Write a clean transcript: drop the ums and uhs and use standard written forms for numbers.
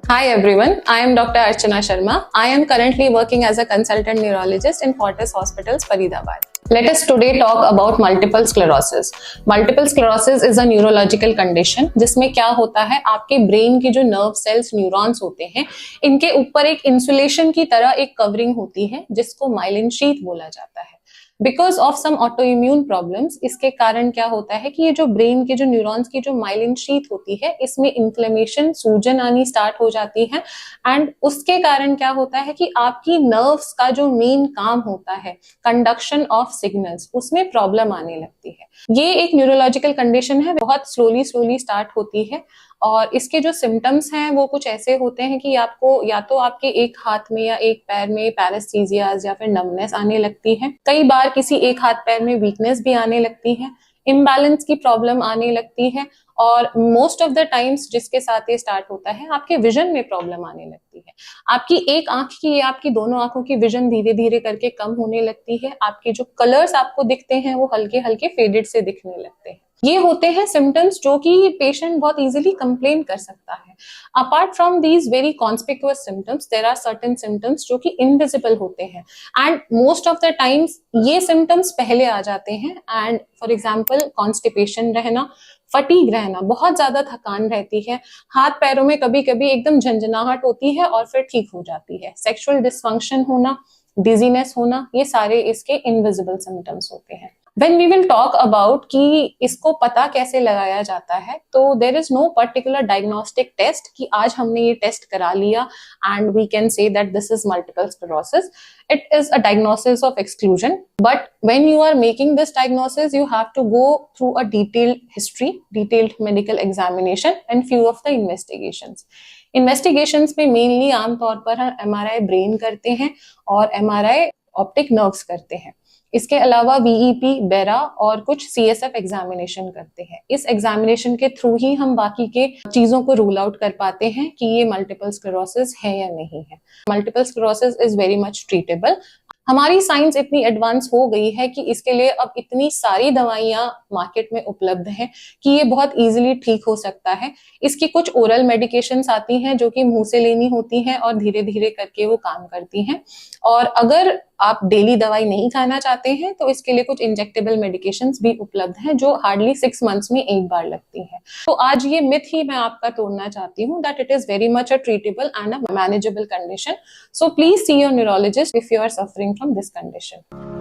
Hi everyone, I am Dr. Archana Sharma. I am currently working as a consultant neurologist in Fortis Hospitals, Faridabad. Let us today talk about multiple sclerosis. Multiple sclerosis is a neurological condition जिसमें क्या होता है, आपके brain के जो nerve cells neurons होते हैं, इनके ऊपर एक इंसुलेशन की तरह एक कवरिंग होती है जिसको माइलिन शीथ बोला जाता है। Because of some auto immune problems, इसके कारण क्या होता है कि ये जो ब्रेन के जो न्यूरॉन्स की जो माइलिन शीथ होती है, इसमें इन्फ्लेमेशन, सूजन आनी स्टार्ट हो जाती है। एंड उसके कारण क्या होता है कि आपकी नर्व्स का जो मेन काम होता है, कंडक्शन ऑफ सिग्नल्स, उसमें प्रॉब्लम आने लगती है। ये एक न्यूरोलॉजिकल कंडीशन है, बहुत स्लोली स्लोली स्टार्ट होती है। और इसके जो सिम्टम्स हैं वो कुछ ऐसे होते हैं कि आपको या तो आपके एक हाथ में या एक पैर में पैरेस्थीसियाज या फिर नमनेस आने लगती है। कई बार किसी एक हाथ पैर में वीकनेस भी आने लगती है, इम्बैलेंस की प्रॉब्लम आने लगती है, और मोस्ट ऑफ द टाइम्स जिसके साथ ये स्टार्ट होता है, आपके विजन में प्रॉब्लम आने लगती है। आपकी एक आंख की या आपकी दोनों आंखों की विजन धीरे धीरे करके कम होने लगती है। आपके जो कलर्स आपको दिखते हैं वो हल्के हल्के फेडेड से दिखने लगते हैं। ये होते हैं सिम्टम्स जो कि पेशेंट बहुत इजीली कंप्लेन कर सकता है। Apart from these very conspicuous symptoms, there are certain symptoms जो कि इनविजिबल होते हैं, and most of the times ये सिम्टम्स पहले आ जाते हैं। एंड फॉर एग्जाम्पल, कॉन्स्टिपेशन रहना, फटीग रहना, बहुत ज्यादा थकान रहती है, हाथ पैरों में कभी कभी एकदम झंझनाहट होती है और फिर ठीक हो जाती है, सेक्सुअल डिसफंक्शन होना, डिजीनेस होना, ये सारे इसके इनविजिबल सिम्टम्स होते हैं। When we will talk about कि इसको पता कैसे लगाया जाता है, तो there is no particular diagnostic test कि आज हमने ये टेस्ट करा लिया and we can say that this is multiple sclerosis. It is a diagnosis of exclusion, but when you are making this diagnosis, you have to go through a detailed history, detailed medical examination and few of the investigations. Investigations में mainly आमतौर पर हम MRI brain करते हैं और MRI optic nerves करते हैं। इसके अलावा वीईपी, बेरा और कुछ सीएसएफ एग्जामिनेशन करते हैं। इस एग्जामिनेशन के थ्रू ही हम बाकी के चीजों को रूल आउट कर पाते हैं कि ये मल्टीपल स्क्लेरोसिस है या नहीं है। Multiple sclerosis is very much treatable. हमारी साइंस इतनी एडवांस हो गई है कि इसके लिए अब इतनी सारी दवाइयां मार्केट में उपलब्ध हैं कि ये बहुत इजीली ठीक हो सकता है। इसकी कुछ ओरल मेडिकेशंस आती हैं जो कि मुंह से लेनी होती हैं और धीरे धीरे करके वो काम करती हैं। और अगर आप डेली दवाई नहीं खाना चाहते हैं तो इसके लिए कुछ इंजेक्टेबल मेडिकेशंस भी उपलब्ध हैं जो हार्डली 6 मंथ्स में एक बार लगती हैं। तो आज ये मिथ ही मैं आपका तोड़ना चाहती हूँ that it is very much a treatable and a manageable condition. So please see your neurologist if you are suffering from this condition.